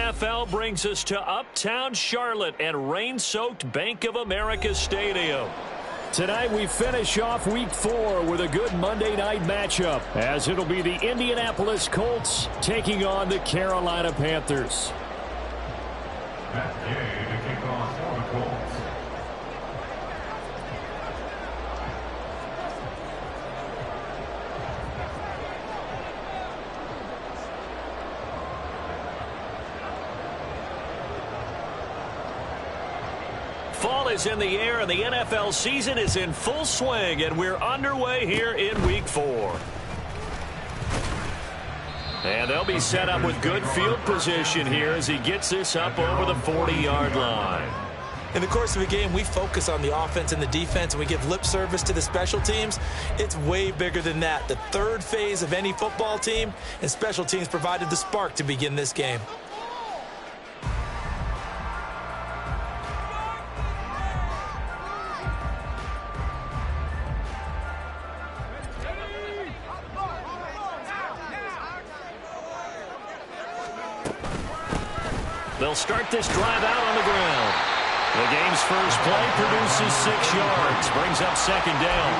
NFL brings us to Uptown Charlotte and rain-soaked Bank of America Stadium. Tonight we finish off Week 4 with a good Monday night matchup, as it'll be the Indianapolis Colts taking on the Carolina Panthers. That game to kick off for the Colts. Fall is in the air and the NFL season is in full swing, and we're underway here in Week 4. And they'll be set up with good field position here as he gets this up over the 40-yard line. In the course of a game, we focus on the offense and the defense, and we give lip service to the special teams. It's way bigger than that. The third phase of any football team, and special teams provided the spark to begin this game. They'll start this drive out on the ground. The game's first play produces 6 yards, brings up second down.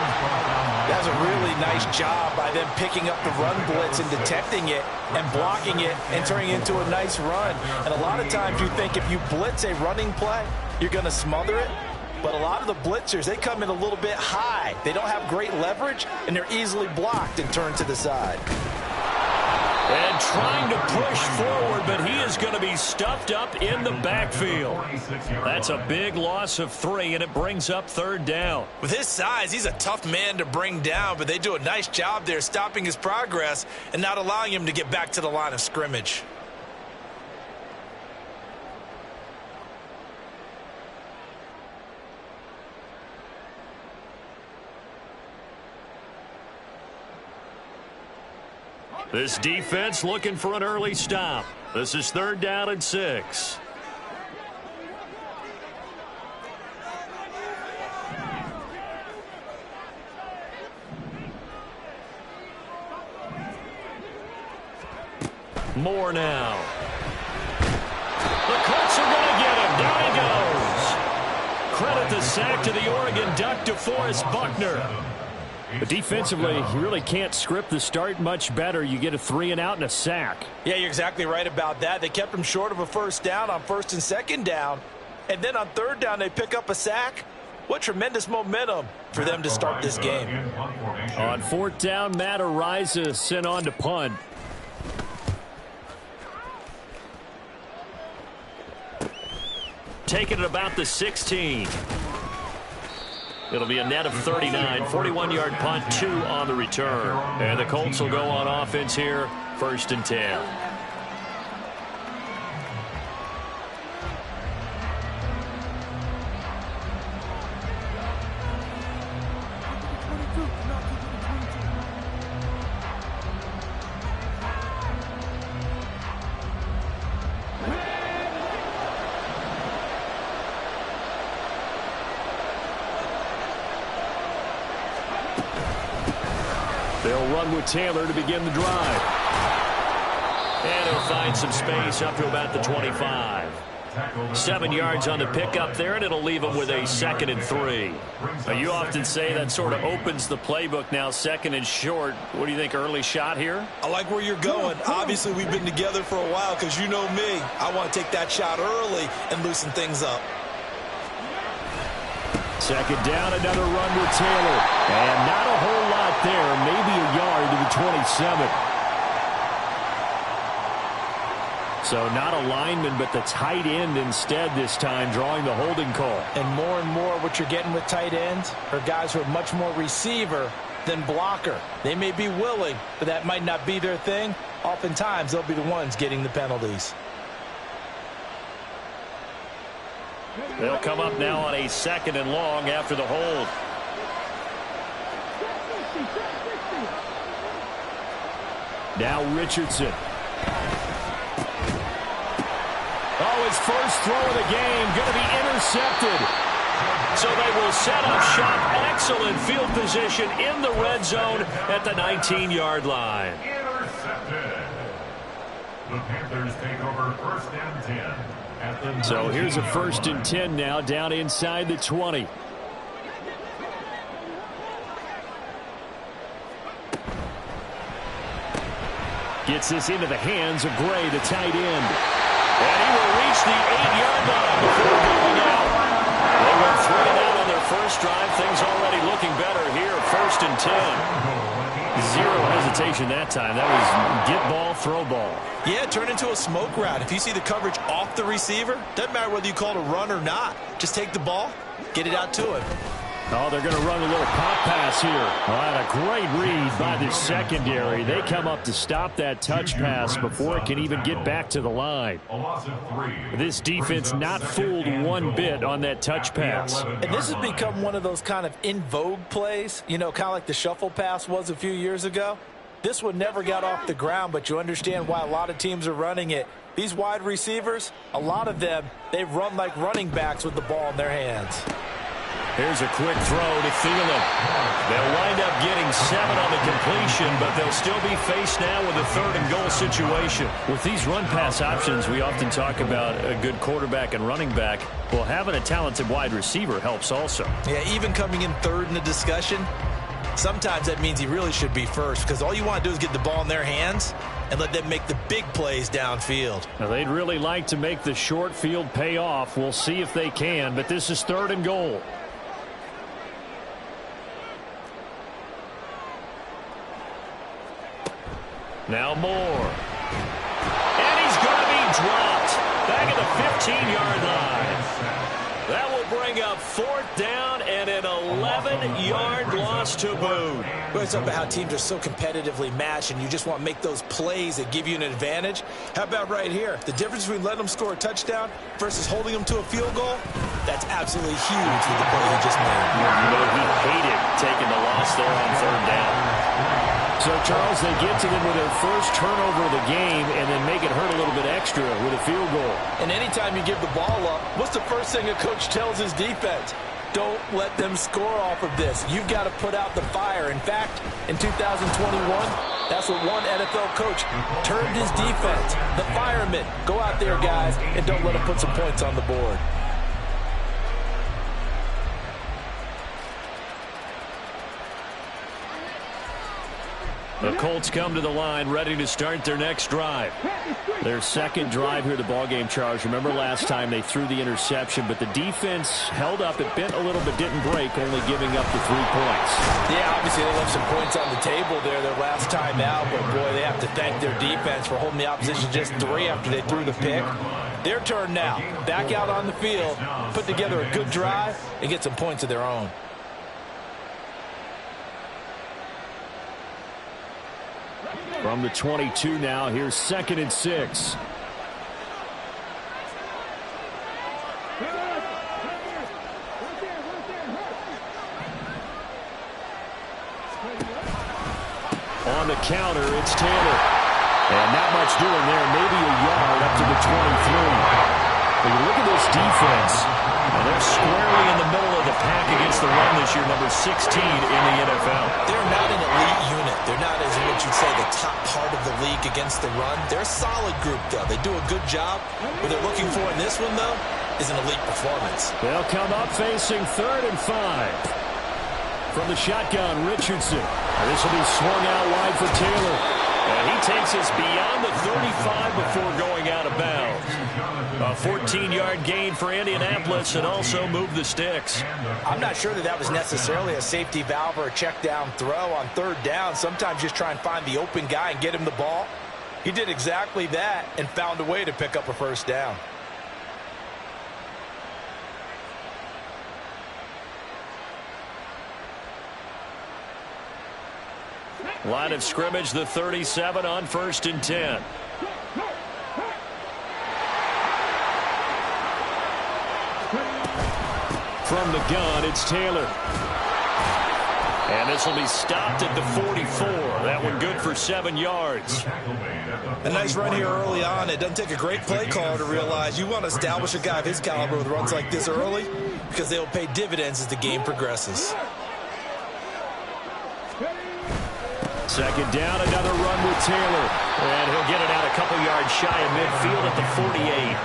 That's a really nice job by them picking up the run blitz and detecting it and blocking it and turning it into a nice run. And a lot of times you think if you blitz a running play, you're going to smother it. But a lot of the blitzers, they come in a little bit high. They don't have great leverage, and they're easily blocked and turned to the side. And trying to push forward, but he is going to be stuffed up in the backfield. That's a big loss of 3, and it brings up third down. With his size, he's a tough man to bring down, but they do a nice job there stopping his progress and not allowing him to get back to the line of scrimmage. This defense looking for an early stop. This is third down and 6. More now. The Colts are going to get him. Down he goes. Credit the sack to the Oregon Duck, DeForest Buckner. But defensively, you really can't script the start much better. You get a 3-and-out and a sack. Yeah, you're exactly right about that. They kept him short of a first down on first and second down. And then on third down, they pick up a sack. What tremendous momentum for them to start this game. On fourth down, Matt Araiza sent on to punt. Taking it about the 16. It'll be a net of 39, 41-yard punt, 2 on the return. And the Colts will go on offense here, first and 10. They'll run with Taylor to begin the drive. And he'll find some space up to about the 25. 7 yards on the pickup there, and it'll leave him with a 2nd and 3. Now, you often say that sort of opens the playbook now, 2nd and short. What do you think, early shot here? I like where you're going. Obviously, we've been together for a while because you know me. I want to take that shot early and loosen things up. Second down, another run with Taylor. And not a whole lot there, maybe a yard to the 27. So not a lineman, but the tight end instead this time, drawing the holding call. And more what you're getting with tight ends are guys who are much more receiver than blocker. They may be willing, but that might not be their thing. Oftentimes, they'll be the ones getting the penalties. They'll come up now on a 2nd and long after the hold. Now Richardson. Oh, his first throw of the game going to be intercepted. So they will set up shop. Excellent field position in the red zone at the 19-yard line. The Panthers take over 1st and 10. So here's a 1st and 10 now, down inside the 20. Gets this into the hands of Gray, the tight end. And he will reach the 8-yard line before going out. They went 3 and out on their first drive. Things already looking better here. 1st and 10. Zero hesitation that time. That was get ball, throw ball. Yeah, turn into a smoke route. If you see the coverage off the receiver, doesn't matter whether you call it a run or not. Just take the ball, get it out to him. Oh, they're going to run a little pop pass here. Oh, and a great read by the secondary. They come up to stop that touch pass before it can even get back to the line. This defense not fooled one bit on that touch pass. And this has become one of those kind of in vogue plays, you know, kind of like the shuffle pass was a few years ago. This one never got off the ground, but you understand why a lot of teams are running it. These wide receivers, a lot of them, they run like running backs with the ball in their hands. Here's a quick throw to Thielen. They'll wind up getting 7 on the completion, but they'll still be faced now with a 3rd and goal situation. With these run-pass options, we often talk about a good quarterback and running back. Well, having a talented wide receiver helps also. Yeah, even coming in 3rd in the discussion, sometimes that means he really should be first, because all you want to do is get the ball in their hands and let them make the big plays downfield. Now, they'd really like to make the short field pay off. We'll see if they can, but this is 3rd and goal. Now Moore. And he's going to be dropped back at the 15-yard line. That will bring up 4th down and an 11-yard loss to boot. Well, it's about how teams are so competitively matched, and you just want to make those plays that give you an advantage. How about right here? The difference between letting them score a touchdown versus holding them to a field goal, that's absolutely huge with the play he just made. You know, he hated taking the loss there on 3rd down. So, Charles, they get to them with their first turnover of the game and then make it hurt a little bit extra with a field goal. And anytime you give the ball up, what's the first thing a coach tells his defense? Don't let them score off of this. You've got to put out the fire. In fact, in 2021, that's what one NFL coach termed his defense. The firemen. Go out there, guys, and don't let them put some points on the board. The Colts come to the line ready to start their next drive. Their second drive here at the ballgame, Charles. Remember last time they threw the interception, but the defense held up. It bent a little but didn't break, only giving up the 3 points. Yeah, obviously they left some points on the table there their last time out, but boy, they have to thank their defense for holding the opposition just 3 after they threw the pick. Their turn now. Back out on the field, put together a good drive, and get some points of their own. From the 22 now, here's 2nd and 6. On the counter, it's Taylor. And not much doing there, maybe a yard up to the 23. But you look at this defense. And they're squarely in the middle of the pack against the run this year, number 16 in the NFL. They're not an elite unit. They're not, as what you'd say, the top part of the league against the run. They're a solid group, though. They do a good job. What they're looking for in this one, though, is an elite performance. They'll come up facing 3rd and 5. From the shotgun, Richardson. This will be swung out wide for Taylor. And he takes us beyond the 35 before going out of bounds. A 14-yard gain for Indianapolis and also move the sticks. I'm not sure that was necessarily a safety valve or a check down throw on 3rd down. Sometimes just try and find the open guy and get him the ball. He did exactly that and found a way to pick up a 1st down. Line of scrimmage, the 37 on 1st and 10. From the gun, it's Taylor. And this will be stopped at the 44. That one good for 7 yards. A nice run here early on. It doesn't take a great play caller to realize you want to establish a guy of his caliber with runs like this early because they will pay dividends as the game progresses. 2nd down, another run with Taylor. And he'll get it out a couple yards shy of midfield at the 48.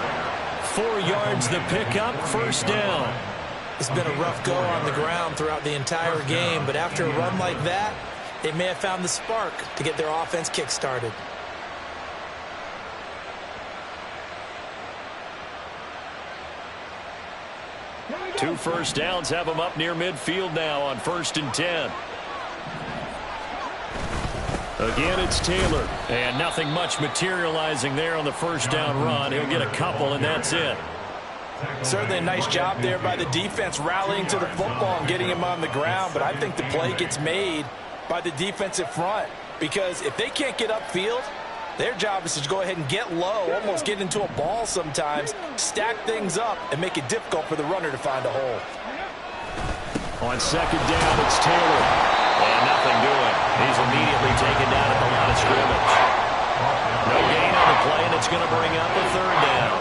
4 yards the pickup, first down. It's been a rough go on the ground throughout the entire game, but after a run like that, they may have found the spark to get their offense kick-started. Two first downs have them up near midfield now on 1st and 10. Again, it's Taylor. And nothing much materializing there on the first down run. He'll get a couple, and that's it. Certainly a nice job there by the defense rallying to the football and getting him on the ground, but I think the play gets made by the defensive front because if they can't get upfield, their job is to go ahead and get low, almost get into a ball sometimes, stack things up, and make it difficult for the runner to find a hole. On 2nd down, it's Taylor. And nothing doing. He's immediately taken down at the line of scrimmage. No gain on the play, and it's going to bring up a 3rd down.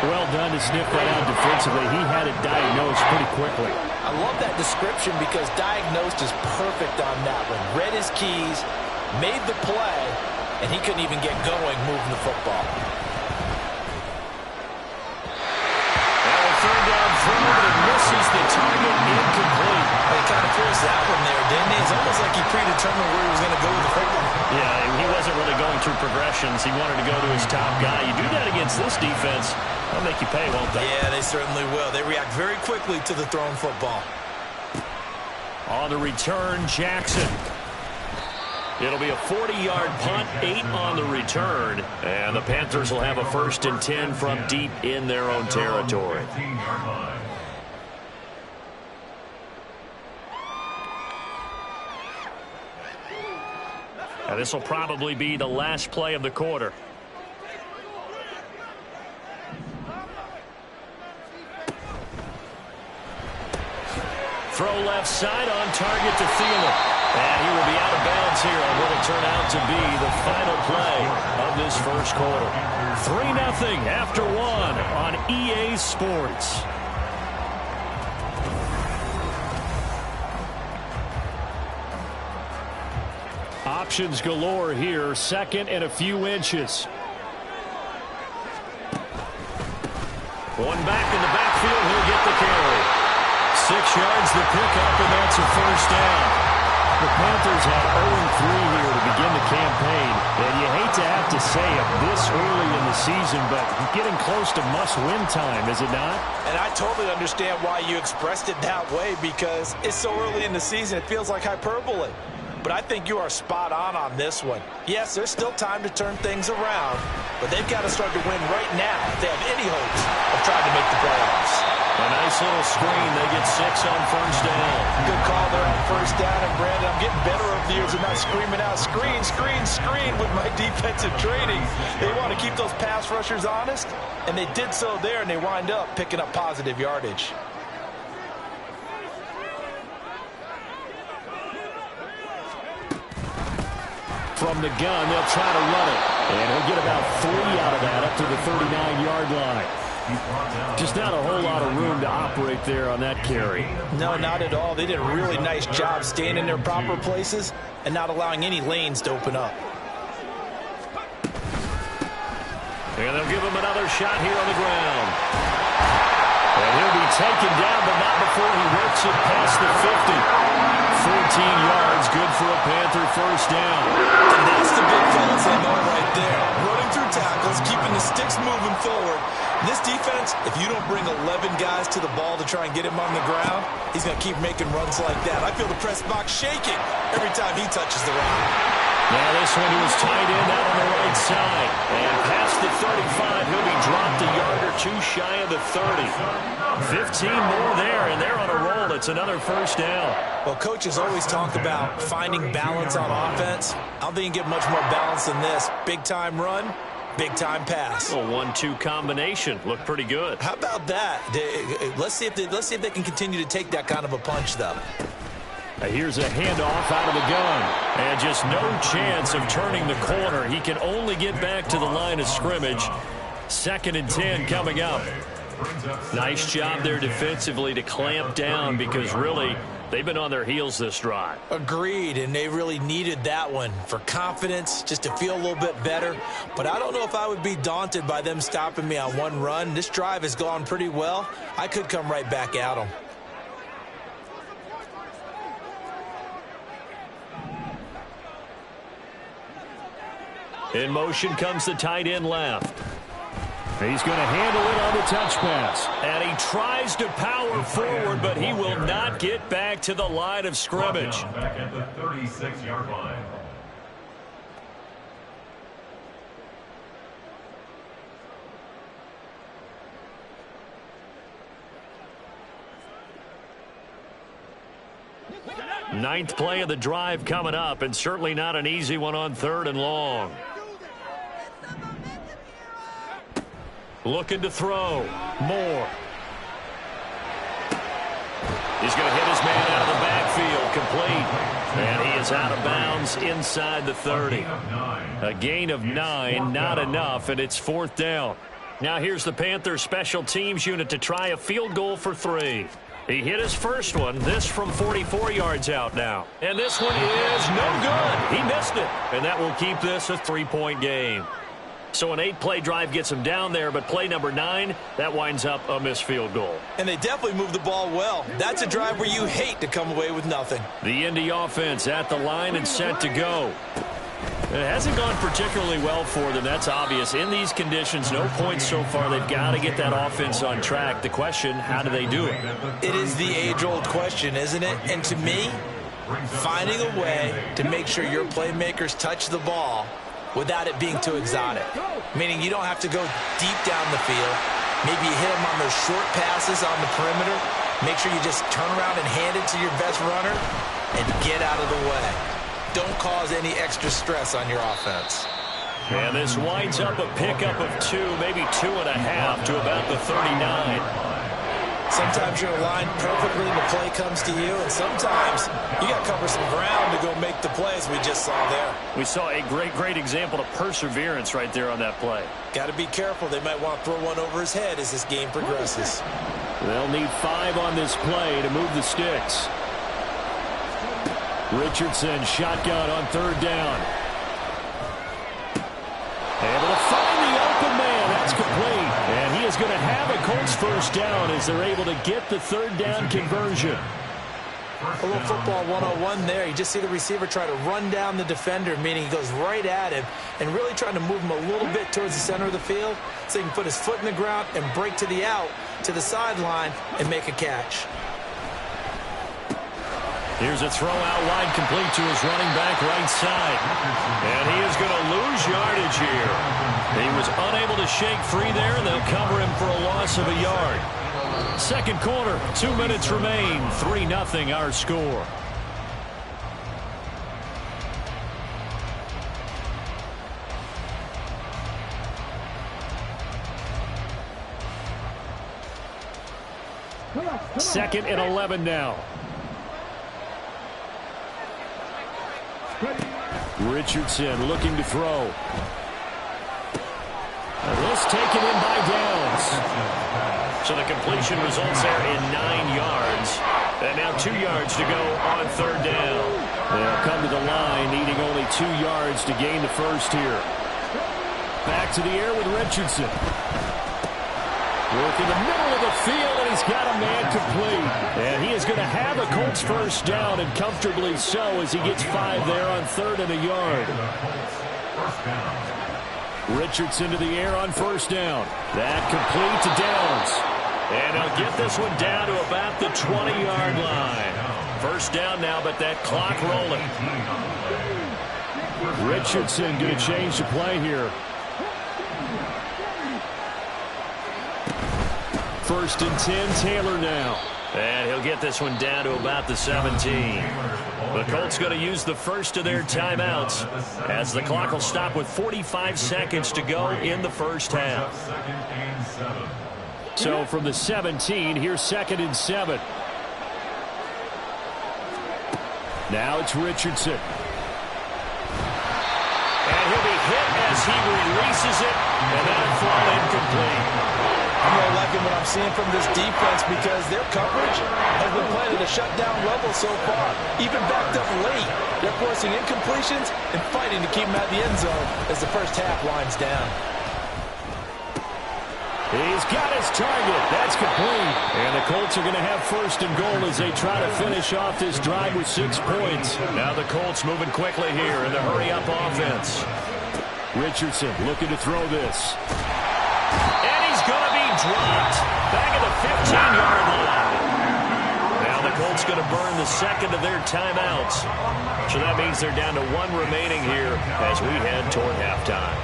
Well done to sniff that out defensively. He had it diagnosed pretty quickly. I love that description because diagnosed is perfect on that one. Read his keys, made the play, and he couldn't even get going moving the football. Now a 3rd down throw, but it misses the target, incomplete. He kind of forced that one there, didn't he? It's almost like he predetermined where he was going to go with the football. Yeah, he wasn't really going through progressions. He wanted to go to his top guy. You do that against this defense, they'll make you pay, won't they? Yeah, they certainly will. They react very quickly to the thrown football. On the return, Jackson. It'll be a 40-yard punt, 8 on the return. And the Panthers will have a 1st and 10 from deep in their own territory. Now this will probably be the last play of the quarter. Throw left side on target to Thielen. And he will be out of bounds here on what will turn out to be the final play of this first quarter. 3-0 after 1 on EA Sports. Options galore here. 2nd and a few inches. Going back in the backfield, he'll get the carry. 6 yards the pickup, and that's a 1st down. The Panthers have 0-3 here to begin the campaign. And you hate to have to say it this early in the season, but getting close to must-win time, is it not? And I totally understand why you expressed it that way because it's so early in the season, it feels like hyperbole. But I think you are spot on this one. Yes, there's still time to turn things around, but they've got to start to win right now if they have any hopes of trying to make the playoffs. A nice little screen. They get 6 on 1st down. Good call there on 1st down. And, Brandon, I'm getting better over the years of not screaming out, screen, screen, screen with my defensive training. They want to keep those pass rushers honest, and they did so there, and they wind up picking up positive yardage. From the gun, they'll try to run it. And he'll get about 3 out of that up to the 39-yard line. Just not a whole lot of room to operate there on that carry. No, not at all. They did a really nice job staying in their proper places and not allowing any lanes to open up. And they'll give him another shot here on the ground. And he'll be taken down, but not before he works it past the 50. 14 yards, good for a Panther 1st down. And that's the big fellas they know right there. Running through tackles, keeping the sticks moving forward. This defense, if you don't bring 11 guys to the ball to try and get him on the ground, he's going to keep making runs like that. I feel the press box shaking every time he touches the rock. Now this one he was tied in out on the right side. And past the 35, he'll be dropped a yard or 2 shy of the 30. 15 more there, and they're on a roll. It's another 1st down. Well, coaches always talk about finding balance on offense. I don't think you can get much more balance than this. Big-time run, big-time pass. A 1-2 combination. Looked pretty good. How about that? Let's see if they can continue to take that kind of a punch, though. Here's a handoff out of the gun. And just no chance of turning the corner. He can only get back to the line of scrimmage. 2nd and 10 coming up. Nice job there defensively to clamp down because really They've been on their heels this drive. Agreed, and they really needed that one for confidence, just to feel a little bit better. But I don't know if I would be daunted by them stopping me on one run. This drive has gone pretty well. I could come right back at them. In motion comes the tight end left. He's going to handle it on the touch pass. And he tries to power forward, but he will not get back to the line of scrimmage. Back at the 36-yard line. Ninth play of the drive coming up, and certainly not an easy one on 3rd and long. Looking to throw. Moore. He's going to hit his man out of the backfield, complete. And he is out of bounds inside the 30. A gain of 9, not enough, and it's 4th down. Now here's the Panthers special teams unit to try a field goal for 3. He hit his first one, this from 44 yards out now. And this one is no good. He missed it. And that will keep this a 3-point game. So an 8-play drive gets him down there, but play number 9, that winds up a missed field goal. And they definitely moved the ball well. That's a drive where you hate to come away with nothing. The Indy offense at the line and set to go. It hasn't gone particularly well for them, that's obvious. In these conditions, no points so far. They've got to get that offense on track. The question, how do they do it? It is the age-old question, isn't it? And to me, finding a way to make sure your playmakers touch the ball without it being too exotic. Meaning you don't have to go deep down the field. Maybe you hit them on those short passes on the perimeter. Make sure you just turn around and hand it to your best runner and get out of the way. Don't cause any extra stress on your offense. And this winds up a pickup of 2, maybe 2.5 to about the 39. Sometimes you're aligned perfectly and the play comes to you, and sometimes you got to cover some ground to go make the plays we just saw there. We saw a great example of perseverance right there on that play. Got to be careful. They might want to throw one over his head as this game progresses. They'll need 5 on this play to move the sticks. Richardson shotgun on 3rd down. Able to find the open man. That's complete. And he is going to have a Colts first down as they're able to get the 3rd down conversion. A little football 101 there. You just see the receiver try to run down the defender, meaning he goes right at him and really trying to move him a little bit towards the center of the field so he can put his foot in the ground and break to the out, to the sideline, and make a catch. Here's a throw out wide, complete to his running back right side. And he is going to lose yardage here. He was unable to shake free there, and they'll cover him for a loss of a yard. Second quarter, 2 minutes remain. 3-0 our score. Second and 11 now. Richardson looking to throw. And this taken in by Downs. So the completion results there in 9 yards. And now 2 yards to go on 3rd down. They'll come to the line, needing only 2 yards to gain the first here. Back to the air with Richardson. Work in the middle of the field, and he's got a man complete. And he is going to have a Colts first down, and comfortably so, as he gets 5 there on 3rd and a yard. Richardson to the air on 1st down. That complete to Downs. And he'll get this one down to about the 20-yard line. First down now, but that clock rolling. Richardson going to change the play here. 1st and 10, Taylor now. And he'll get this one down to about the 17. The Colts going to use the first of their timeouts as the clock will stop with 45 seconds to go in the first half. So from the 17, here's 2nd and 7. Now it's Richardson. And he'll be hit as he releases it, and that'll fall incomplete. I'm really liking what I'm seeing from this defense because their coverage has been playing at a shutdown level so far. Even backed up late, they're forcing incompletions and fighting to keep them out of the end zone as the first half winds down. He's got his target. That's complete. And the Colts are going to have first and goal as they try to finish off this drive with 6 points. Now the Colts moving quickly here in the hurry-up offense. Richardson looking to throw this. And he's going to be dropped back at the 15-yard line. Now the Colts going to burn the second of their timeouts. So that means they're down to 1 remaining here as we head toward halftime.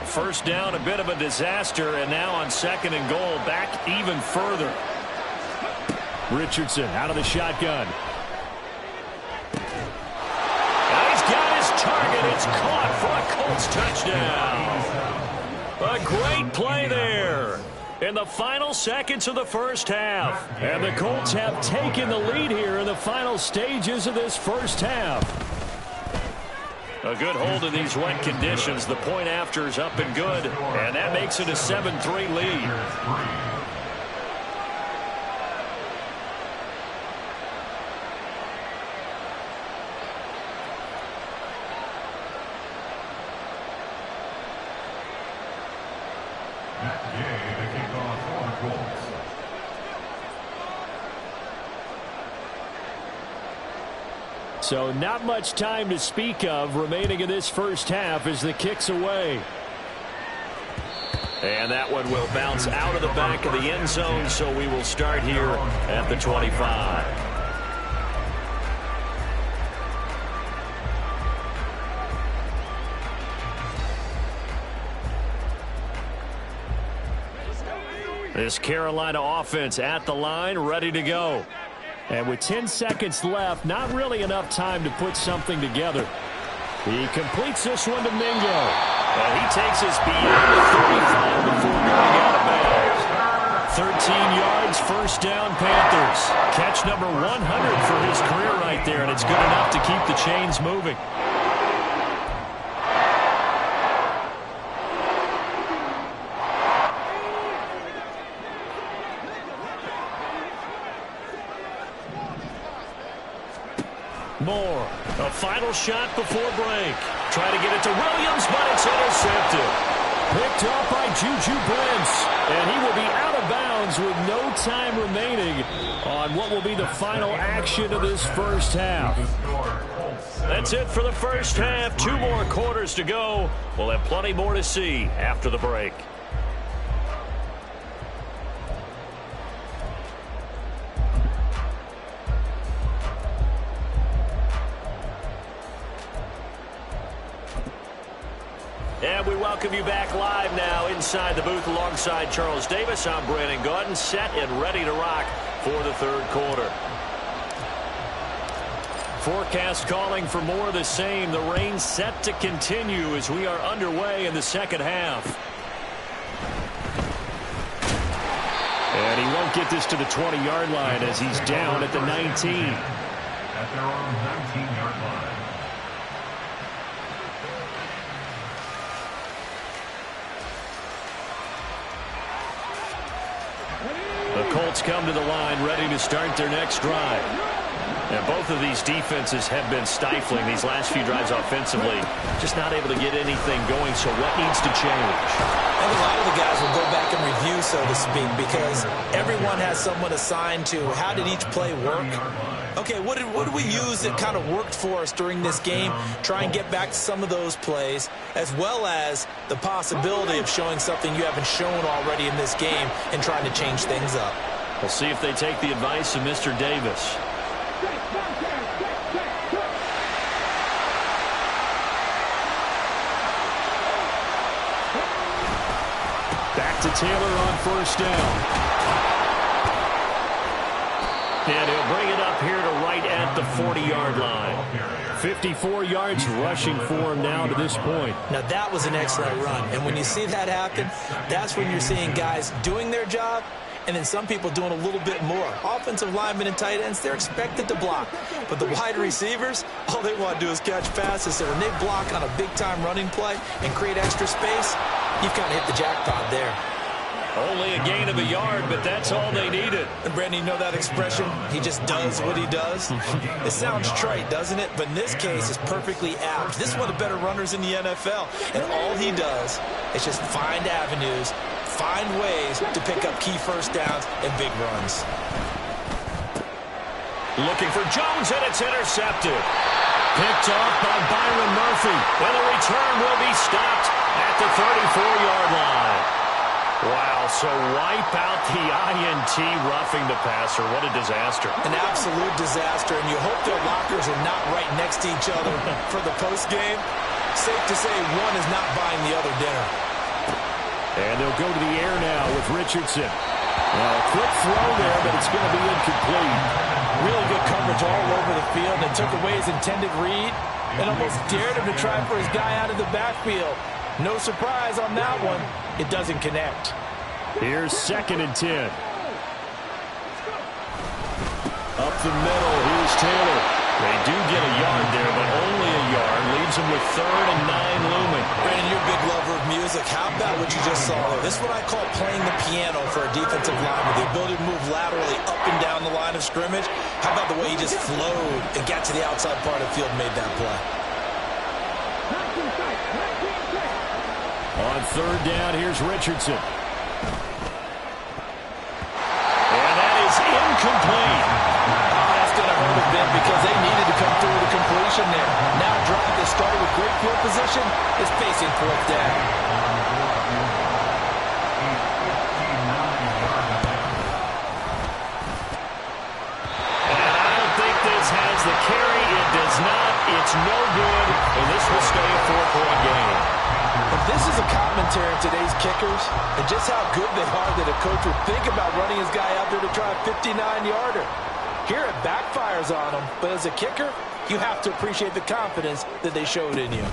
First down, a bit of a disaster, and now on second and goal, back even further. Richardson out of the shotgun. Now he's got his target. It's caught for a Colts touchdown. A great play there in the final seconds of the first half. And the Colts have taken the lead here in the final stages of this first half. A good hold in these wet conditions. The point after is up and good, and that makes it a 7-3 lead. Matt Gay to kick off for the Colts. So not much time to speak of remaining in this first half as the kick's away. And that one will bounce out of the back of the end zone, so we will start here at the 25. This Carolina offense at the line, ready to go. And with 10 seconds left, not really enough time to put something together. He completes this one to Mingo. And he takes us beyond the 35 before going out of bounds. 13 yards, first down, Panthers. Catch number 100 for his career right there, and it's good enough to keep the chains moving. Moore, a final shot before break. Try to get it to Williams, but it's intercepted. Picked off by Juju Brents. And he will be out of bounds with no time remaining on what will be the final action of this first half. That's it for the first half. 2 more quarters to go. We'll have plenty more to see after the break. And we welcome you back live now inside the booth alongside Charles Davis. I'm Brandon Gaudin, set and ready to rock for the third quarter. Forecast calling for more of the same. The rain set to continue as we are underway in the second half. And he won't get this to the 20-yard line as he's down at the 19. At their own 19-yard line. The Colts come to the line ready to start their next drive. And both of these defenses have been stifling these last few drives offensively. Just not able to get anything going, so what needs to change? And a lot of the guys will go back and review, so to speak, because everyone has someone assigned to how did each play work. Okay, what did we use that kind of worked for us during this game? Try and get back to some of those plays, as well as the possibility of showing something you haven't shown already in this game and trying to change things up. We'll see if they take the advice of Mr. Davis. Back to Taylor on first down. And he'll bring it up here to right at the 40-yard line. 54 yards rushing for him now to this point. Now, that was an excellent run. And when you see that happen, that's when you're seeing guys doing their job and then some people doing a little bit more. Offensive linemen and tight ends, they're expected to block. But the wide receivers, all they want to do is catch passes. So when they block on a big-time running play and create extra space, you've kind of hit the jackpot there. Only a gain of a yard, but that's all they needed. And Brandon, you know that expression? He just does what he does? It sounds trite, doesn't it? But in this case, it's perfectly apt. This is one of the better runners in the NFL. And all he does is just find avenues, find ways to pick up key first downs and big runs. Looking for Jones, and it's intercepted. Picked off by Byron Murphy. And the return will be stopped at the 34-yard line. Wow, so wipe out the INT roughing the passer. What a disaster. An absolute disaster, and you hope their lockers are not right next to each other for the postgame. Safe to say one is not buying the other dinner. And they'll go to the air now with Richardson. Now, a quick throw there, but it's going to be incomplete. Really good coverage all over the field. They took away his intended read and almost dared him to try for his guy out of the backfield. No surprise on that one. It doesn't connect. Here's 2nd and 10. Up the middle, here's Taylor. They do get a yard there, but only a yard. Leaves them with 3rd and 9 looming. Brandon, you're a big lover of music. How about what you just saw there? This is what I call playing the piano for a defensive lineman. The ability to move laterally up and down the line of scrimmage. How about the way he just flowed and got to the outside part of the field and made that play? On 3rd down, here's Richardson. And that is incomplete. Oh, that's going to hurt a bit because they needed to come through with a completion there. Now a drive that started with great field position is facing 4th down. And I don't think this has the carry. It does not. It's no good. And this will stay a 4-point game. But this is a commentary on today's kickers and just how good they are that a coach would think about running his guy out there to try a 59-yarder. Here it backfires on him, but as a kicker, you have to appreciate the confidence that they showed in you.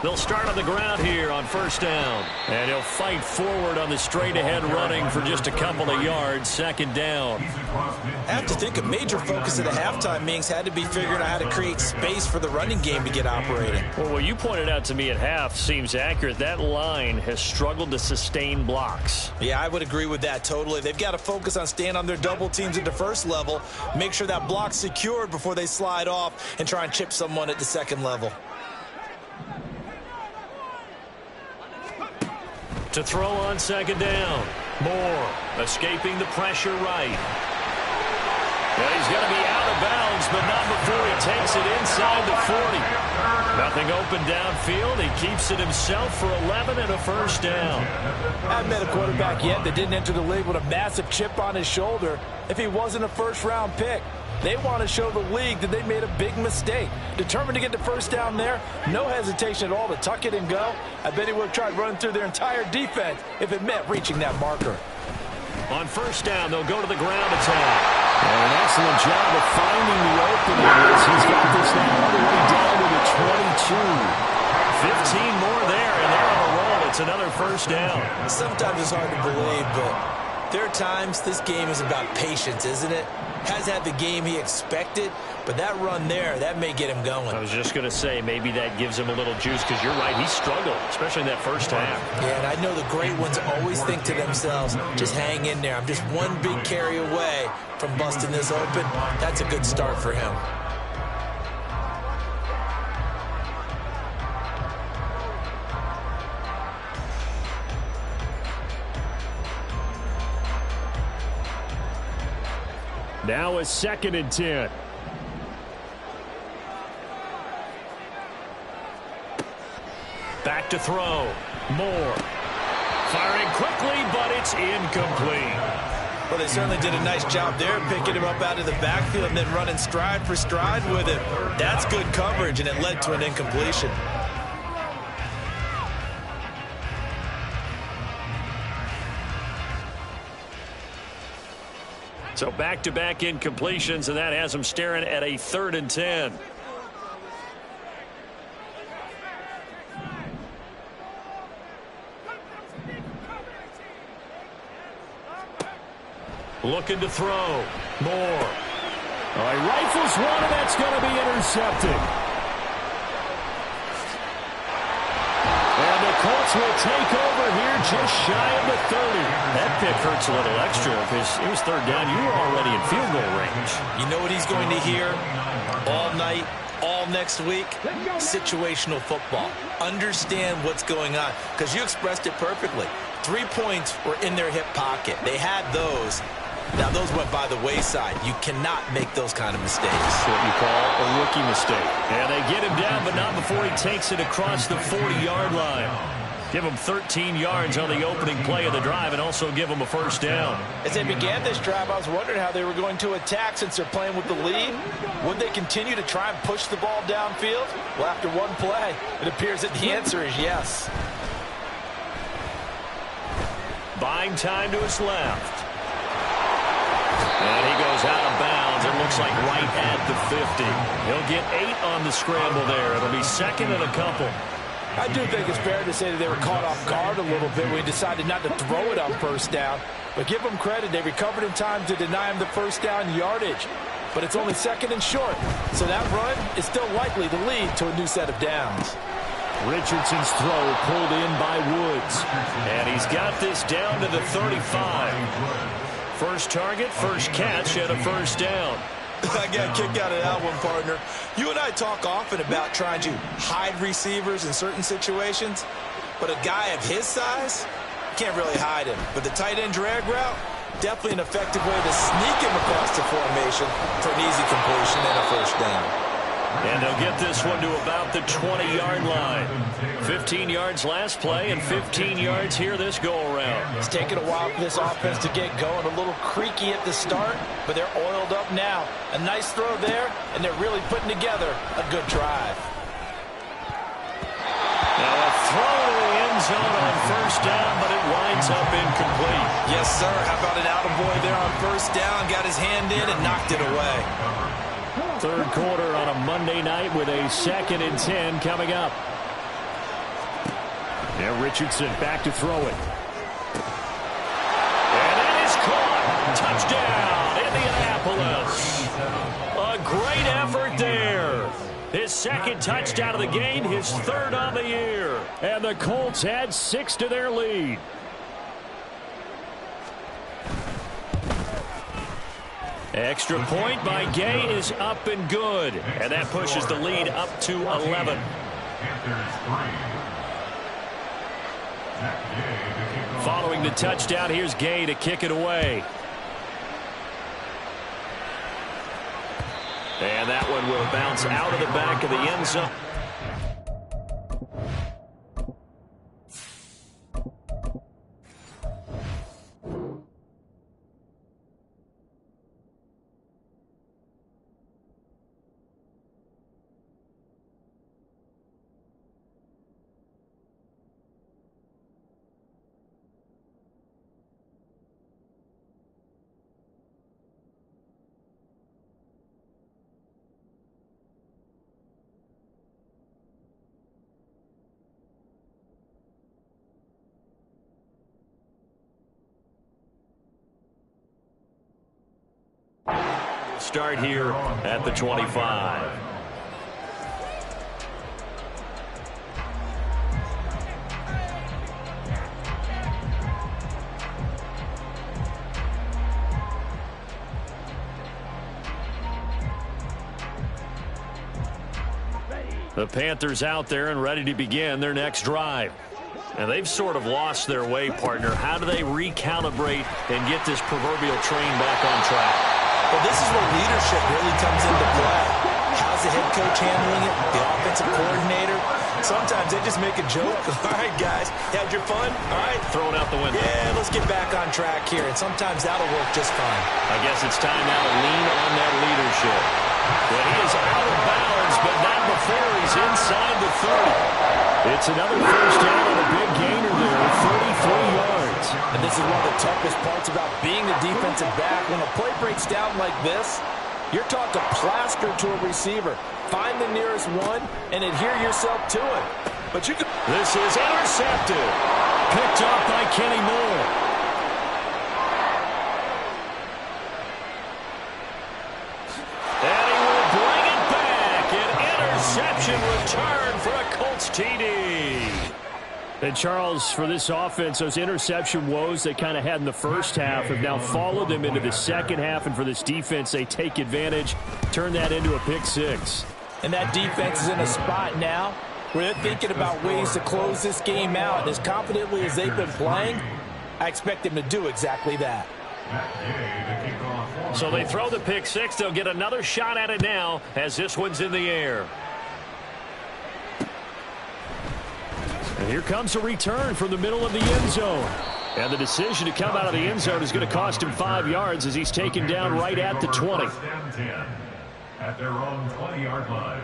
They'll start on the ground here on 1st down. And he'll fight forward on the straight-ahead running for just a couple of yards. 2nd down. I have to think a major focus of the halftime meetings had to be figuring out how to create space for the running game to get operating. Well, what you pointed out to me at half seems accurate. That line has struggled to sustain blocks. Yeah, I would agree with that totally. They've got to focus on staying on their double teams at the 1st level, make sure that block's secured before they slide off and try and chip someone at the 2nd level. To throw on 2nd down. Moore escaping the pressure right. And he's going to be out of bounds, but not before he takes it inside the 40. Nothing open downfield. He keeps it himself for 11 and a 1st down. I haven't met a quarterback yet that didn't enter the league with a massive chip on his shoulder if he wasn't a 1st-round pick. They want to show the league that they made a big mistake. Determined to get the 1st down there, no hesitation at all to tuck it and go. I bet he would have tried running through their entire defense if it meant reaching that marker. On 1st down, they'll go to the ground attack. And an excellent job of finding the opening as he's got this now all the way down to the 22. 15 more there, and they're on a roll. It's another 1st down. Sometimes it's hard to believe, but there are times this game is about patience, isn't it? Has had the game he expected, but that run there, that may get him going. I was just going to say, maybe that gives him a little juice, because you're right, he struggled, especially in that 1st half. Yeah, and I know the great ones always think to themselves, just hang in there. I'm just one big carry away from busting this open. That's a good start for him. Now a 2nd and 10. Back to throw. Moore. Firing quickly, but it's incomplete. Well, they certainly did a nice job there, picking him up out of the backfield and then running stride for stride with him. That's good coverage, and it led to an incompletion. So back-to-back incompletions, and that has them staring at a 3rd and 10. Looking to throw. More. All right, rifles one, and that's going to be intercepted. And the Colts will take over here just shy of the 30. That pick hurts a little extra because it was third down. You were already in field goal range. You know what he's going to hear all night, all next week? Situational football. Understand what's going on, because you expressed it perfectly. 3 points were in their hip pocket. They had those. Now, those went by the wayside. You cannot make those kind of mistakes. That's what you call a rookie mistake. And they get him down, but not before he takes it across the 40-yard line. Give him 13 yards on the opening play of the drive and also give him a first down. As they began this drive, I was wondering how they were going to attack since they're playing with the lead. Would they continue to try and push the ball downfield? Well, after one play, it appears that the answer is yes. Buying time to his left. And he goes out of bounds. It looks like right at the 50. He'll get 8 on the scramble there. It'll be second and a couple. I do think it's fair to say that they were caught off guard a little bit when he decided not to throw it on first down. But give them credit. They recovered in time to deny him the first down yardage. But it's only second and short. So that run is still likely to lead to a new set of downs. Richardson's throw pulled in by Woods. And he's got this down to the 35. First target, first catch, and a first down. I got a kick out of that one, partner. You and I talk often about trying to hide receivers in certain situations, but a guy of his size, can't really hide him. But the tight end drag route, definitely an effective way to sneak him across the formation for an easy completion and a first down. And they'll get this one to about the 20-yard line. 15 yards last play and 15 yards here this go-around. It's taken a while for this offense to get going. A little creaky at the start, but they're oiled up now. A nice throw there, and they're really putting together a good drive. Now a throw to the end zone on first down, but it winds up incomplete. Yes, sir. How about an attaboy there on first down? Got his hand in and knocked it away. Third quarter on a Monday night with a 2nd and 10 coming up. Now Richardson back to throw it. And it is caught. Touchdown, Indianapolis. A great effort there. His 2nd touchdown of the game, his 3rd on the year. And the Colts add 6 to their lead. Extra point by Gay is up and good. And that pushes the lead up to 11. Following the touchdown, here's Gay to kick it away. And that one will bounce out of the back of the end zone. Start here at the 25. The Panthers out there and ready to begin their next drive. And they've sort of lost their way, partner. How do they recalibrate and get this proverbial train back on track? Well, this is where leadership really comes into play. How's the head coach handling it? The offensive coordinator? Sometimes they just make a joke. All right, guys, had your fun? All right. Throw it out the window. Yeah, let's get back on track here. And sometimes that'll work just fine. I guess it's time now to lean on that leadership. Well, he is out of bounds, but not before he's inside the 30. It's another first down and a big gainer there, 33 yards. And this is one of the toughest parts about being a defensive back. When a play breaks down like this, you're taught to plaster to a receiver. Find the nearest one and adhere yourself to it. But you can... This is intercepted. Picked off by Kenny Moore. And he will bring it back. An interception return for a Colts TD. And, Charles, for this offense, those interception woes they kind of had in the first half have now followed them into the second half. And for this defense, they take advantage, turn that into a pick six. And that defense is in a spot now where they're thinking about ways to close this game out. And as confidently as they've been playing, I expect them to do exactly that. So they throw the pick six. They'll get another shot at it now as this one's in the air. And here comes a return from the middle of the end zone. And the decision to come out of the end zone is going to cost him 5 yards as he's taken down right at the 20. At their own 20-yard line.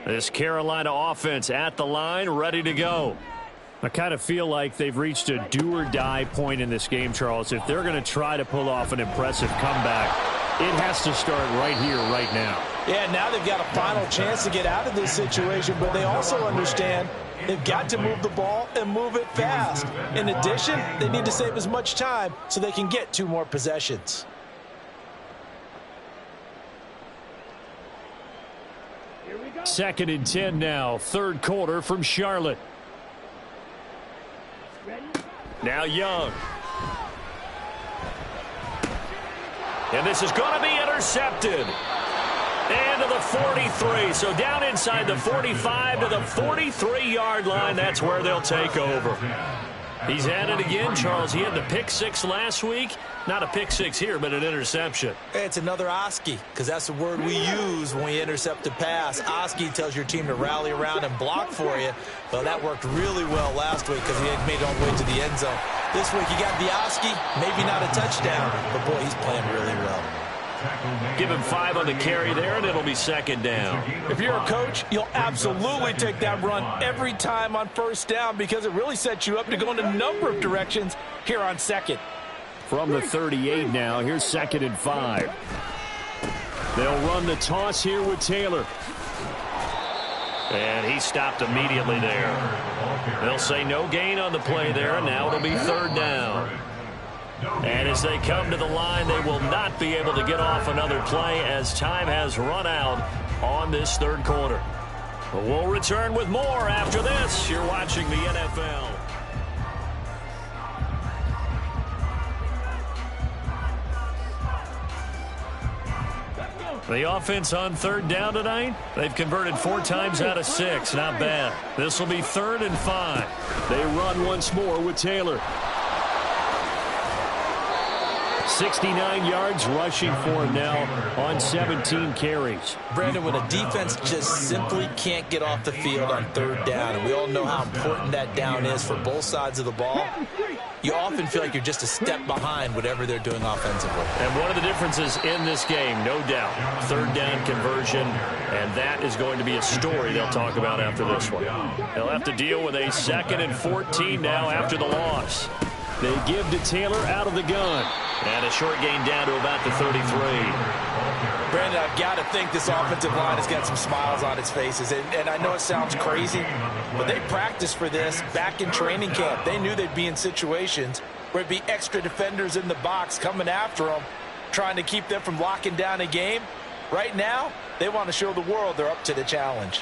This Carolina offense at the line, ready to go. I kind of feel like they've reached a do-or-die point in this game, Charles. If they're going to try to pull off an impressive comeback, it has to start right here, right now. Yeah, now they've got a final chance to get out of this situation, but they also understand they've got to move the ball and move it fast. In addition, they need to save as much time so they can get 2 more possessions. Second and 10 now, third quarter from Charlotte. Now Young. And this is going to be intercepted. And to the 43. So down inside the 45 to the 43-yard line. That's where they'll take over. He's at it again, Charles. He had the pick six last week. Not a pick six here, but an interception. It's another Oski, because that's the word we use when we intercept a pass. Oski tells your team to rally around and block for you. Well, that worked really well last week because he had made it all the way to the end zone. This week, he got the Oski, maybe not a touchdown, but boy, he's playing really well. Give him 5 on the carry there, and it'll be second down. If you're a coach, you'll absolutely take that run every time on first down because it really sets you up to go in a number of directions here on second. From the 38 now, here's second and 5. They'll run the toss here with Taylor. And he stopped immediately there. They'll say no gain on the play there, and now it'll be third down. And as they come to the line, they will not be able to get off another play as time has run out on this third quarter. But we'll return with more after this. You're watching the NFL. The offense on third down tonight, they've converted 4 times out of 6. Not bad. This will be 3rd and 5. They run once more with Taylor. 69 yards rushing for him now on 17 carries. Brandon, when a defense just simply can't get off the field on third down, and we all know how important that down is for both sides of the ball, you often feel like you're just a step behind whatever they're doing offensively. And one of the differences in this game, no doubt, third down conversion, and that is going to be a story they'll talk about after this one. They'll have to deal with a 2nd and 14 now after the loss. They give to Taylor out of the gun. And a short gain down to about the 33. Brandon, I've got to think this offensive line has got some smiles on its faces. And I know it sounds crazy, but they practiced for this back in training camp. They knew they'd be in situations where it'd be extra defenders in the box coming after them, trying to keep them from locking down a game. Right now, they want to show the world they're up to the challenge.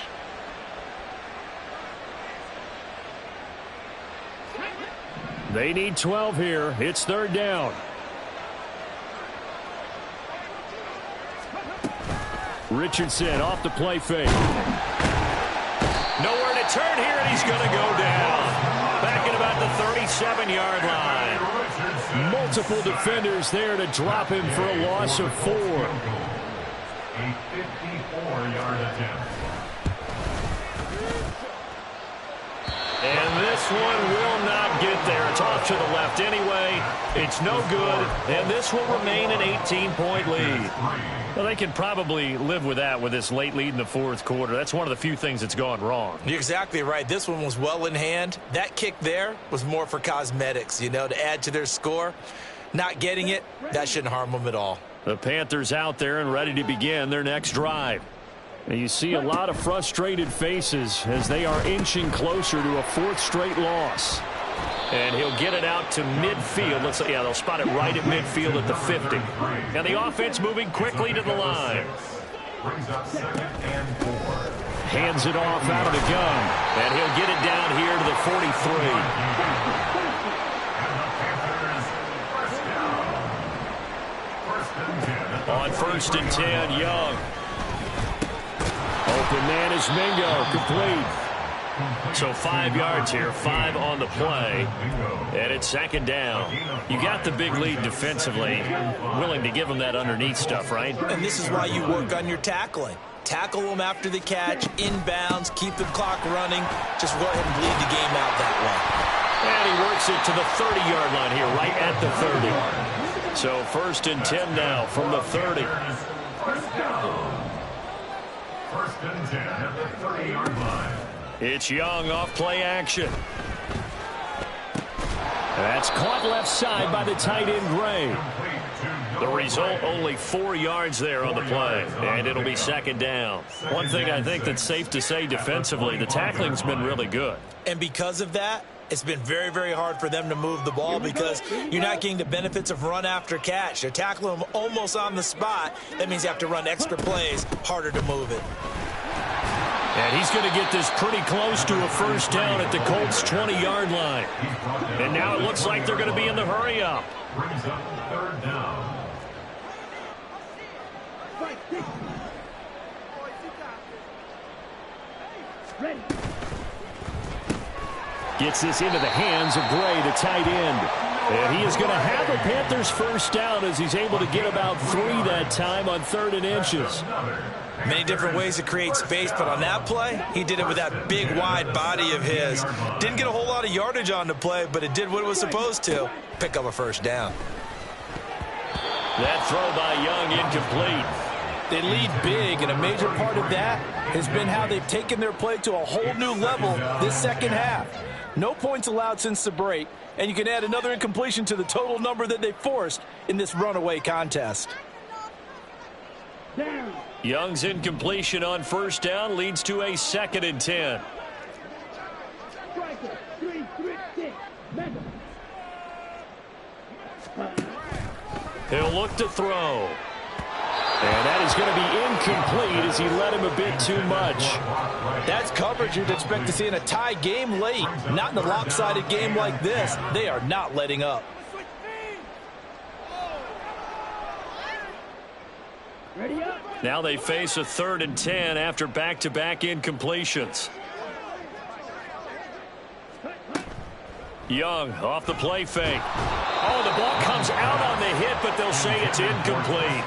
They need 12 here. It's third down. Richardson off the play fake. Nowhere to turn here, and he's going to go down. Back at about the 37-yard line. Multiple defenders there to drop him for a loss of 4. A 54-yard attempt. And this one will not get there. It's off to the left anyway. It's no good, and this will remain an 18-point lead. Well, they can probably live with that with this late lead in the fourth quarter. That's one of the few things that's gone wrong. You're exactly right. This one was well in hand. That kick there was more for cosmetics, you know, to add to their score. Not getting it, that shouldn't harm them at all. The Panthers out there and ready to begin their next drive. And you see a lot of frustrated faces as they are inching closer to a 4th straight loss. And he'll get it out to midfield. Yeah, they'll spot it right at midfield at the 50. And the offense moving quickly to the line. Hands it off out of the gun. And he'll get it down here to the 43. On 1st and 10, Young. Open man is Mingo. Complete. So 5 yards here, 5 on the play, and it's 2nd down. You got the big lead defensively, willing to give them that underneath stuff, right? And this is why you work on your tackling. Tackle them after the catch, inbounds, keep the clock running. Just go ahead and bleed the game out that way. And he works it to the 30-yard line here, right at the 30. So 1st and 10 now from the 30. 1st and 10 at the 30-yard line. It's Young off play action. That's caught left side by the tight end, Gray. The result, only 4 yards there on the play, and it'll be 2nd down. One thing I think that's safe to say defensively, the tackling's been really good. And because of that, it's been very, very hard for them to move the ball because you're not getting the benefits of run after catch. They're tackling them almost on the spot. That means you have to run extra plays, harder to move it. And he's going to get this pretty close to a 1st down at the Colts' 20-yard line. And now it looks like they're going to be in the hurry-up. Brings up 3rd down. Gets this into the hands of Gray, the tight end. And he is going to have a Panthers 1st down as he's able to get about 3 that time on 3rd and inches. Many different ways to create space, but on that play, he did it with that big, wide body of his. Didn't get a whole lot of yardage on the play, but it did what it was supposed to. Pick up a 1st down. That throw by Young incomplete. They lead big, and a major part of that has been how they've taken their play to a whole new level this 2nd half. No points allowed since the break, and you can add another incompletion to the total number that they forced in this runaway contest. Young's incompletion on 1st down leads to a 2nd and 10. He'll look to throw. And that is going to be incomplete as he led him a bit too much. That's coverage you'd expect to see in a tie game late. Not in a lopsided game like this. They are not letting up. Now they face a 3rd and 10 after back-to-back incompletions. Young off the play fake. Oh, the ball comes out on the hit, but they'll say it's incomplete.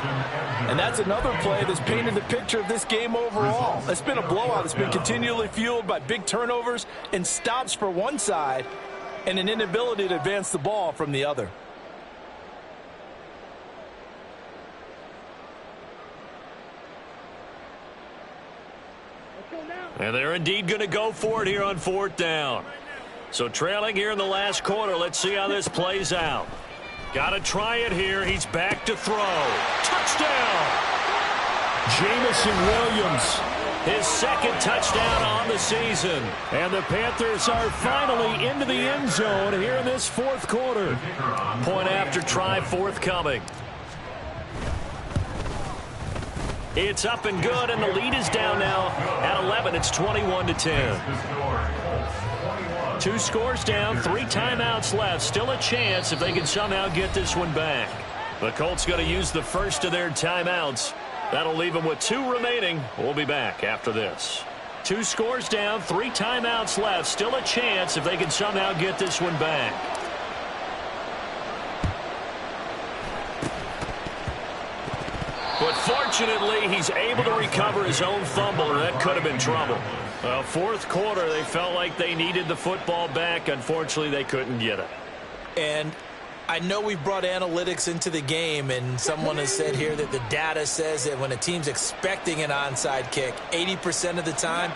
And that's another play that's painted the picture of this game overall. It's been a blowout. It's been continually fueled by big turnovers and stops for one side and an inability to advance the ball from the other. And they're indeed going to go for it here on 4th down. So trailing here in the last quarter. Let's see how this plays out. Got to try it here. He's back to throw. Touchdown! Jamison Williams, his 2nd touchdown on the season. And the Panthers are finally into the end zone here in this 4th quarter. Point after try forthcoming. It's up and good, and the lead is down now at 11. It's 21-10. 2 scores down, 3 timeouts left. Still a chance if they can somehow get this one back. The Colts going to use the first of their timeouts. That'll leave them with 2 remaining. We'll be back after this. 2 scores down, 3 timeouts left. Still a chance if they can somehow get this one back. But fortunately, he's able to recover his own fumble, or that could have been trouble. 4th quarter, they felt like they needed the football back. Unfortunately, they couldn't get it. And I know we've brought analytics into the game, and someone has said here that the data says that when a team's expecting an onside kick, 80% of the time,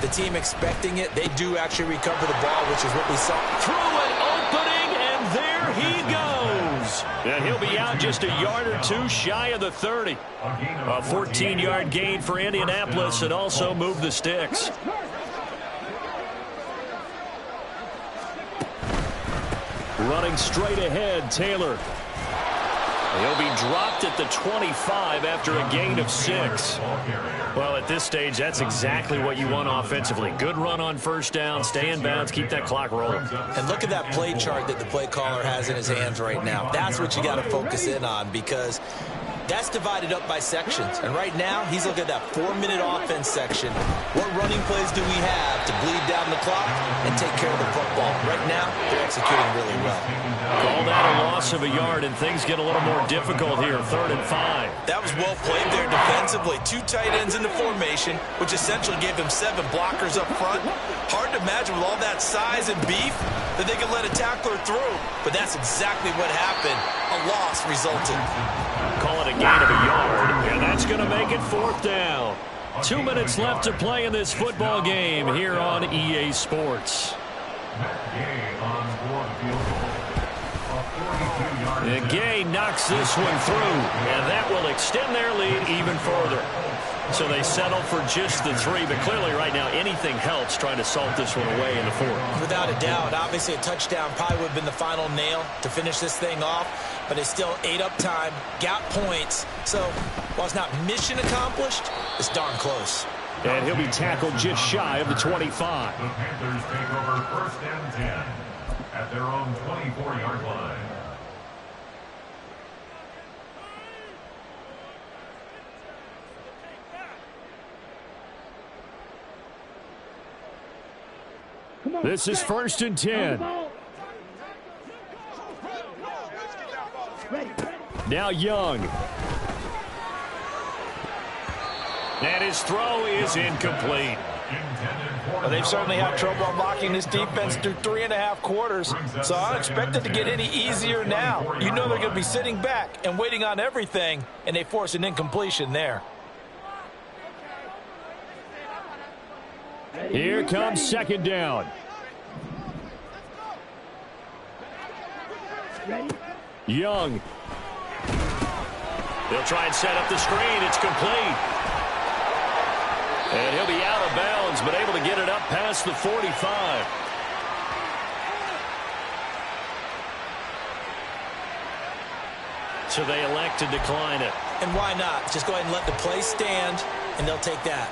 the team expecting it, they do actually recover the ball, which is what we saw. Through an opening, and there he goes. And he'll be out just a yard or 2 shy of the 30. A 14-yard gain for Indianapolis, and also move the sticks. Running straight ahead, Taylor. He'll be dropped at the 25 after a gain of 6. Well, at this stage, that's exactly what you want offensively. Good run on first down, stay in bounds, keep that clock rolling. And look at that play chart that the play caller has in his hands right now. That's what you got to focus in on, because that's divided up by sections. And right now, he's looking at that 4-minute offense section. What running plays do we have to bleed down the clock and take care of the football? Right now, they're executing really well. Call that a loss of a yard, and things get a little more difficult here, 3rd and 5. That was well played there defensively. 2 tight ends in the formation, which essentially gave them 7 blockers up front. Hard to imagine with all that size and beef that they could let a tackler through. But that's exactly what happened. A loss resulted. Call it a gain of a yard, and that's going to make it 4th down. 2 minutes left to play in this football game here on EA Sports. And Gay knocks this one through, and that will extend their lead even further. So they settle for just the 3, but clearly right now anything helps trying to salt this one away in the 4th. Without a doubt, obviously a touchdown probably would have been the final nail to finish this thing off, but it's still ate up time, got points. So while it's not mission accomplished, it's darn close. And he'll be tackled just shy of the 25. The Panthers take over 1st and 10 at their own 24-yard line. This is 1st and 10. Now Young. And his throw is incomplete. Well, they've certainly had trouble unlocking this defense through 3.5 quarters, so I don't expect it to get any easier now. You know they're going to be sitting back and waiting on everything, and they force an incompletion there. Here comes 2nd down. Young. They'll try and set up the screen. It's complete. And he'll be out of bounds, but able to get it up past the 45. So they elect to decline it. And why not? Just go ahead and let the play stand, and they'll take that.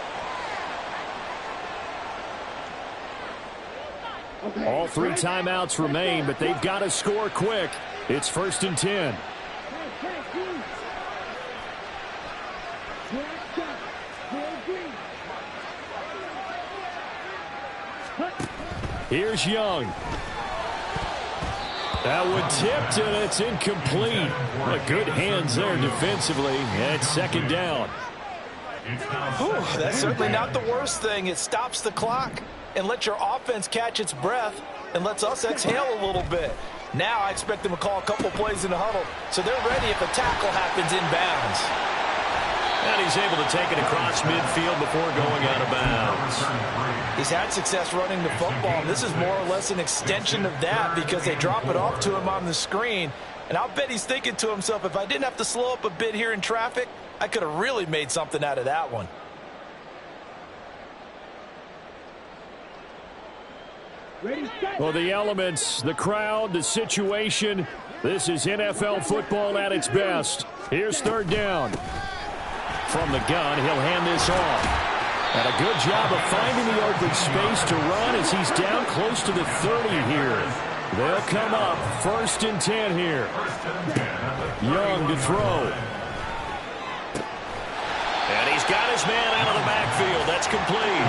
All 3 timeouts remain, but they've got to score quick. It's 1st and 10. Here's Young. That one tipped, and it's incomplete. Well, good hands there defensively, and it's 2nd down. Whew, that's certainly not the worst thing. It stops the clock and lets your offense catch its breath and lets us exhale a little bit. Now I expect them to call a couple plays in the huddle, so they're ready if a tackle happens in bounds. And he's able to take it across midfield before going out of bounds. He's had success running the football, and this is more or less an extension of that because they drop it off to him on the screen. And I'll bet he's thinking to himself, if I didn't have to slow up a bit here in traffic, I could have really made something out of that one. Well, the elements, the crowd, the situation, this is NFL football at its best. Here's 3rd down. From the gun, he'll hand this off. And a good job of finding the open space to run as he's down close to the 30 here. They'll come up 1st and 10 here. Young to throw. And he's got his man out of the backfield. That's complete.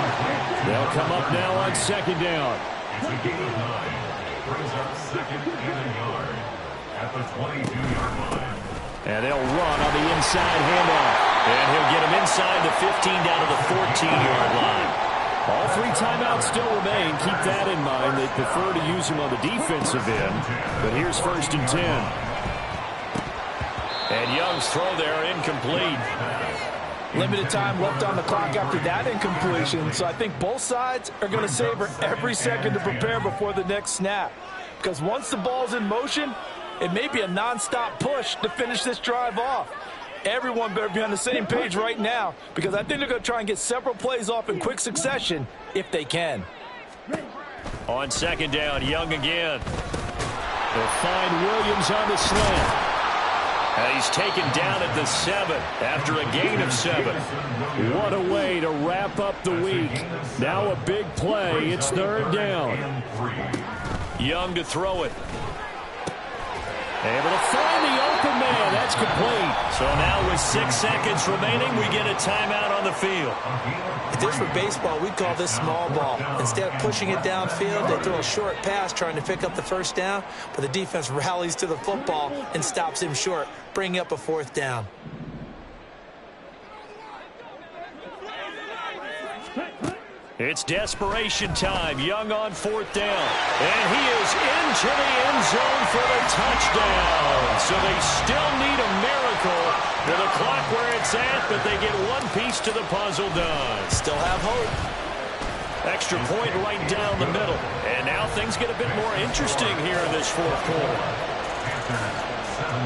They'll come up now on 2nd down. It's a gain of 9. Brings up 2nd and a yard at the 22-yard line. And they'll run on the inside handoff. And he'll get him inside the 15 down to the 14-yard line. All 3 timeouts still remain. Keep that in mind. They prefer to use him on the defensive end. But here's 1st and 10. And Young's throw there incomplete. Limited time left on the clock after that incompletion, so I think both sides are going to savor every second to prepare before the next snap. Because once the ball's in motion, it may be a nonstop push to finish this drive off. Everyone better be on the same page right now, because I think they're going to try and get several plays off in quick succession if they can. On 2nd down, Young again. They'll find Williams on the slant. And he's taken down at the 7 after a gain of 7. What a way to wrap up the week. Now a big play. It's third down. Young to throw it. Able to find the open man. That's complete. So now with 6 seconds remaining, we get a timeout on the field. If this were baseball, we'd call this small ball. Instead of pushing it downfield, they throw a short pass trying to pick up the first down, but the defense rallies to the football and stops him short, bringing up a fourth down. It's desperation time. Young on fourth down. And he is into the end zone for the touchdown. So they still need a miracle with the clock where it's at, but they get one piece to the puzzle done. Still have hope. Extra point right down the middle. And now things get a bit more interesting here in this fourth quarter.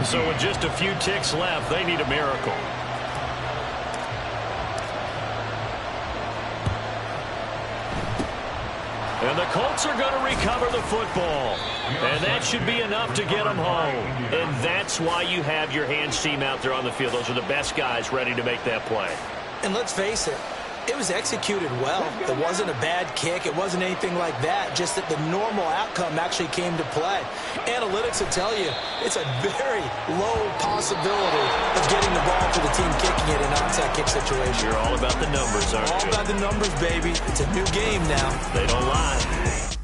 So with just a few ticks left, they need a miracle. And the Colts are going to recover the football. And that should be enough to get them home. And that's why you have your hands team out there on the field. Those are the best guys ready to make that play. And let's face it, it was executed well. It wasn't a bad kick. It wasn't anything like that. Just that the normal outcome actually came to play. Analytics will tell you it's a very low possibility of getting the ball for the team kicking it in an onside kick situation. You're all about the numbers, aren't you? All about the numbers, baby. It's a new game now. They don't lie.